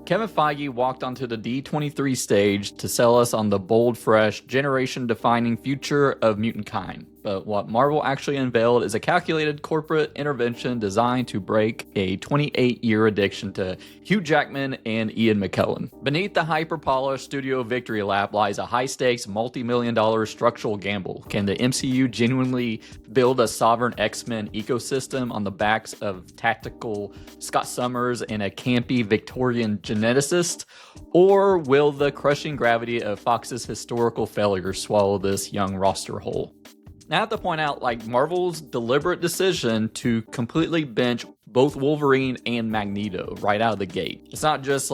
Kevin Feige walked onto the D23 stage to sell us on the bold, fresh, generation-defining future of mutankind. But what Marvel actually unveiled is a calculated corporate intervention designed to break a 28-year addiction to Hugh Jackman and Ian McKellen. Beneath the hyper-polished studio victory lap lies a high-stakes, multi-million-dollar structural gamble. Can the MCU genuinely build a sovereign X-Men ecosystem on the backs of tactical Scott Summers and a campy Victorian geneticist? Or will the crushing gravity of Fox's historical failure swallow this young roster whole? Now I have to point out, Marvel's deliberate decision to completely bench both Wolverine and Magneto right out of the gate. It's not just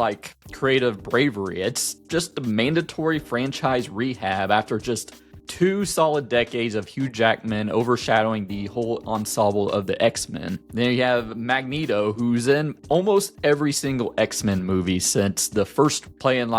creative bravery, it's just a mandatory franchise rehab after just 2 solid decades of Hugh Jackman overshadowing the whole ensemble of the X-Men. Then you have Magneto, who's in almost every single X-Men movie since the first, playing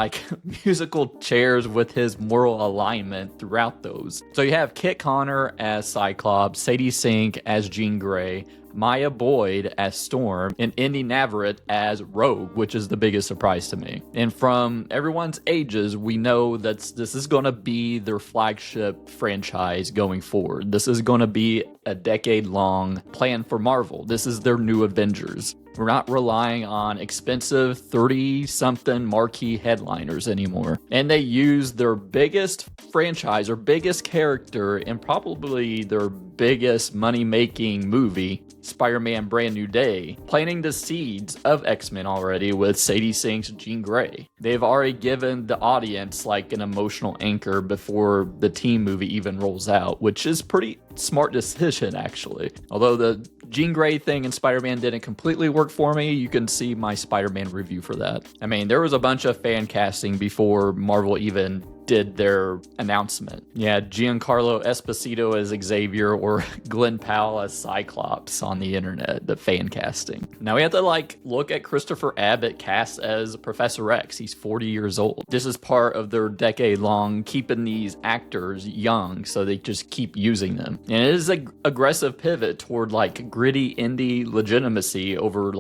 musical chairs with his moral alignment throughout those. So you have Kit Connor as Cyclops, Sadie Sink as Jean Grey, Maya Boyd as Storm, and Indy Navarrete as Rogue, which is the biggest surprise to me. And from everyone's ages, we know that this is going to be their flagship franchise going forward. This is going to be a decade-long plan for Marvel. This is their new Avengers. We're not relying on expensive 30-something marquee headliners anymore. And they use their biggest franchise or biggest character and probably their biggest money-making movie, Spider-Man Brand New Day, planting the seeds of X-Men already with Sadie Sink's Jean Grey. They've already given the audience an emotional anchor before the team movie even rolls out, which is pretty smart decision actually. Although the Jean Grey thing in Spider-Man didn't completely work for me, you can see my Spider-Man review for that. I mean, there was a bunch of fan casting before Marvel even did their announcement. Yeah, Giancarlo Esposito as Xavier or Glenn Powell as Cyclops on the internet, the fan casting. Now we have to look at Christopher Abbott cast as Professor X. He's 40 years old. This is part of their decade-long keeping these actors young so they just keep using them. And it is an aggressive pivot toward gritty indie legitimacy over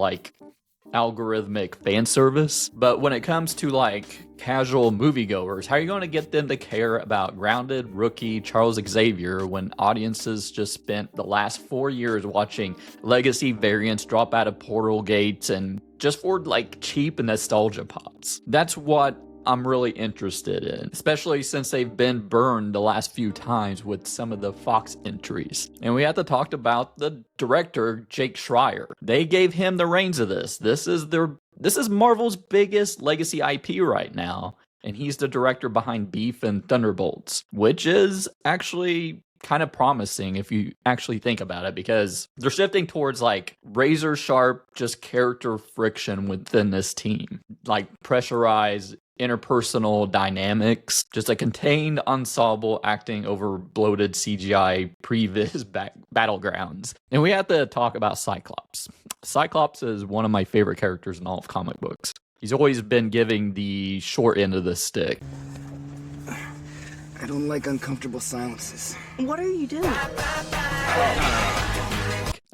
algorithmic fan service. But when it comes to casual moviegoers, how are you going to get them to care about grounded rookie Charles Xavier when audiences just spent the last 4 years watching legacy variants drop out of portal gates and just for cheap nostalgia pops? That's what I'm really interested in, especially since they've been burned the last few times with some of the Fox entries. And we have to talk about the director, Jake Schreier. They gave him the reins of this. This is Marvel's biggest legacy IP right now, and he's the director behind Beef and Thunderbolts, which is actually kind of promising if you actually think about it, because they're shifting towards razor sharp just character friction within this team, pressurized interpersonal dynamics, just a contained ensemble acting over bloated CGI previs battlegrounds. And we have to talk about Cyclops. Cyclops is one of my favorite characters in all of comic books. He's always been giving the short end of the stick. I don't like uncomfortable silences. What are you doing?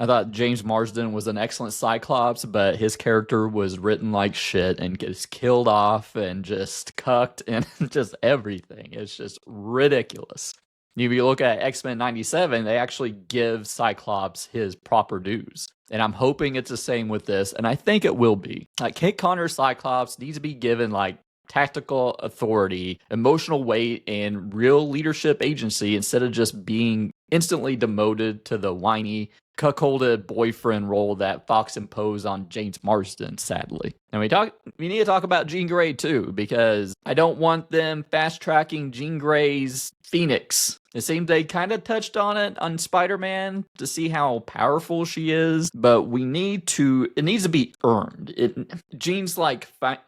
I thought James Marsden was an excellent Cyclops, but his character was written like shit and gets killed off and just cucked and just everything. It's just ridiculous. If you look at X-Men 97, they actually give Cyclops his proper dues. And I'm hoping it's the same with this, and I think it will be. Kit Connor's Cyclops needs to be given tactical authority, emotional weight, and real leadership agency instead of just being instantly demoted to the whiny, cuckolded boyfriend role that Fox imposed on James Marsden, sadly. And we need to talk about Jean Grey too, because I don't want them fast-tracking Jean Grey's Phoenix. It seems they kind of touched on it on Spider-Man to see how powerful she is, but it needs to be earned. Jean's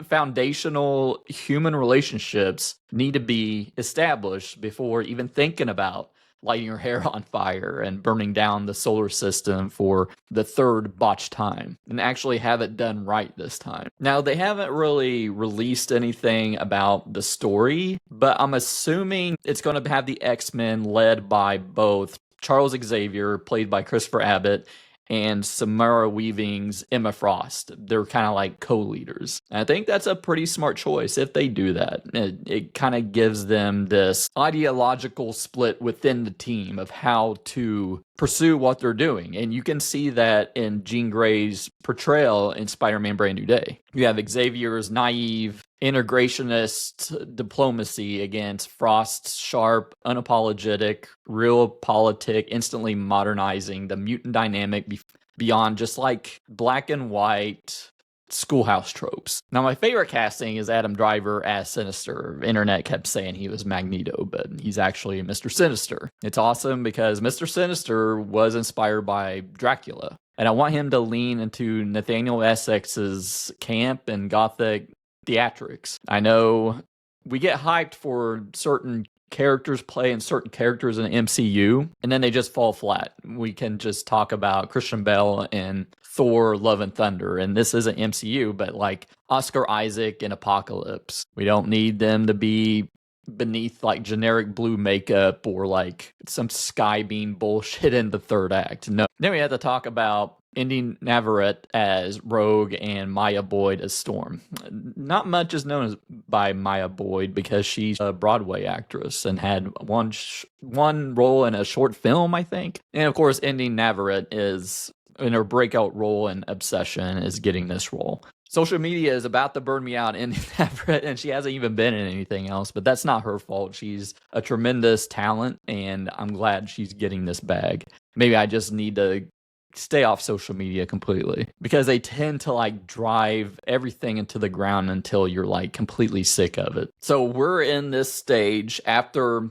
foundational human relationships need to be established before even thinking about lighting your hair on fire and burning down the solar system for the third botched time, and actually have it done right this time. Now, they haven't really released anything about the story, but I'm assuming it's going to have the X-Men led by both Charles Xavier, played by Christopher Abbott, and Samara Weaving's Emma Frost. They're kind of like co-leaders. And I think that's a pretty smart choice if they do that. It kind of gives them this ideological split within the team of how to pursue what they're doing. And you can see that in Jean Grey's portrayal in Spider-Man Brand New Day. You have Xavier's naive integrationist diplomacy against Frost's sharp, unapologetic, realpolitik, instantly modernizing the mutant dynamic beyond just like black and white schoolhouse tropes. Now, my favorite casting is Adam Driver as Sinister. Internet kept saying he was Magneto, but he's actually Mr. Sinister. It's awesome because Mr. Sinister was inspired by Dracula, and I want him to lean into Nathaniel Essex's camp and gothic theatrics. I know we get hyped for certain characters playing certain characters in the MCU, and then they just fall flat. We can just talk about Christian Bale and Thor Love and Thunder, and this isn't MCU, but like Oscar Isaac in Apocalypse. We don't need them to be beneath like generic blue makeup or like some skybeam bullshit in the third act. No. Then we have to talk about Indy Navarrete as Rogue and Maya Boyd as Storm. Not much is known by Maya Boyd because she's a Broadway actress and had one role in a short film, I think. And of course, Indy Navarrete is in her breakout role in Obsession is getting this role. Social media is about to burn me out in Navarrete, and she hasn't even been in anything else, but that's not her fault. She's a tremendous talent, and I'm glad she's getting this bag. Maybe I just need to stay off social media completely because they tend to like drive everything into the ground until you're like completely sick of it. So we're in this stage after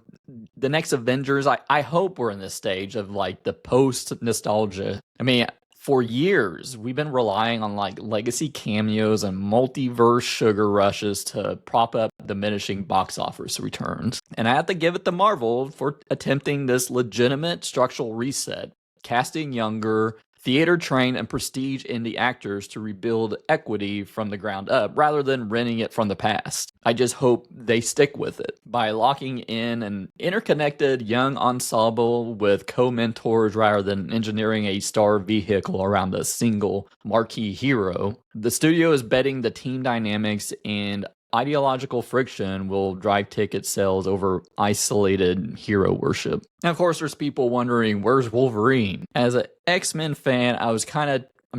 the next Avengers. I hope we're in this stage of like the post nostalgia. I mean, for years, we've been relying on like legacy cameos and multiverse sugar rushes to prop up diminishing box office returns. And I have to give it to Marvel for attempting this legitimate structural reset, casting younger, theater-trained, and prestige indie actors to rebuild equity from the ground up rather than renting it from the past. I just hope they stick with it by locking in an interconnected young ensemble with co-mentors rather than engineering a star vehicle around a single marquee hero. The studio is betting the team dynamics and ideological friction will drive ticket sales over isolated hero worship. And of course, there's people wondering, where's Wolverine? As an X-Men fan, I'm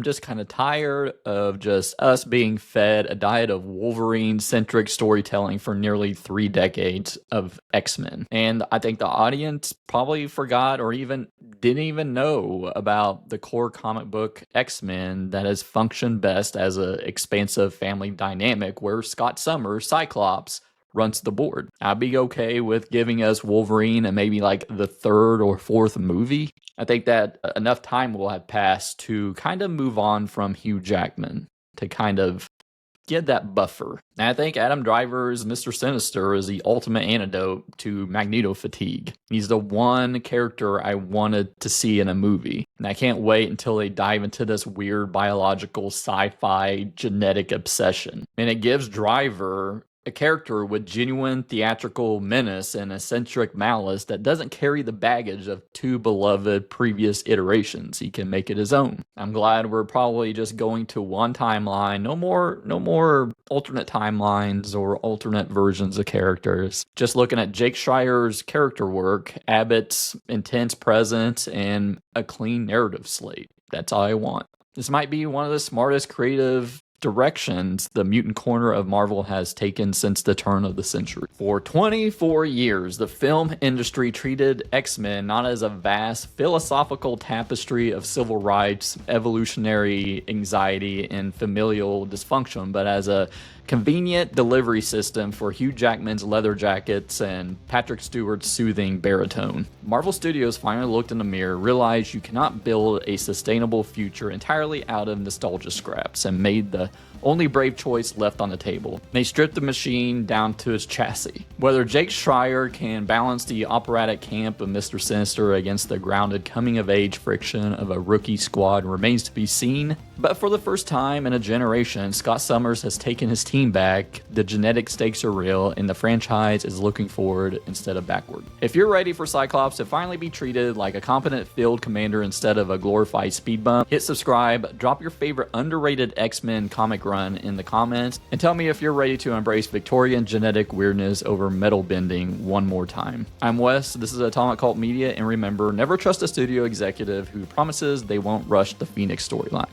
just kind of tired of just us being fed a diet of Wolverine-centric storytelling for nearly 3 decades of X-Men. And I think the audience probably forgot or even didn't even know about the core comic book X-Men that has functioned best as an expansive family dynamic where Scott Summers, Cyclops, runs the board. I'd be okay with giving us Wolverine and maybe like the 3rd or 4th movie. I think that enough time will have passed to kind of move on from Hugh Jackman to kind of get that buffer. And I think Adam Driver's Mr. Sinister is the ultimate antidote to Magneto fatigue. He's the one character I wanted to see in a movie. And I can't wait until they dive into this weird biological sci-fi genetic obsession. And it gives Driver a character with genuine theatrical menace and eccentric malice that doesn't carry the baggage of 2 beloved previous iterations. He can make it his own. I'm glad we're probably just going to one timeline. No more alternate timelines or alternate versions of characters. Just looking at Jake Schreier's character work, Abbott's intense presence, and a clean narrative slate. That's all I want. This might be one of the smartest creative directions the mutant corner of Marvel has taken since the turn of the century. For 24 years, the film industry treated X-Men not as a vast philosophical tapestry of civil rights, evolutionary anxiety, and familial dysfunction, but as a convenient delivery system for Hugh Jackman's leather jackets and Patrick Stewart's soothing baritone. Marvel Studios finally looked in the mirror, realized you cannot build a sustainable future entirely out of nostalgia scraps, and made the only brave choice left on the table. They stripped the machine down to its chassis. Whether Jake Schreier can balance the operatic camp of Mr. Sinister against the grounded coming-of-age friction of a rookie squad remains to be seen, but for the first time in a generation, Scott Summers has taken his team back, the genetic stakes are real, and the franchise is looking forward instead of backward. If you're ready for Cyclops to finally be treated like a competent field commander instead of a glorified speed bump, hit subscribe, drop your favorite underrated X-Men comic run in the comments, and tell me if you're ready to embrace Victorian genetic weirdness over metal bending one more time. I'm Wes, this is Atomic Cult Media, and remember, never trust a studio executive who promises they won't rush the Phoenix storyline.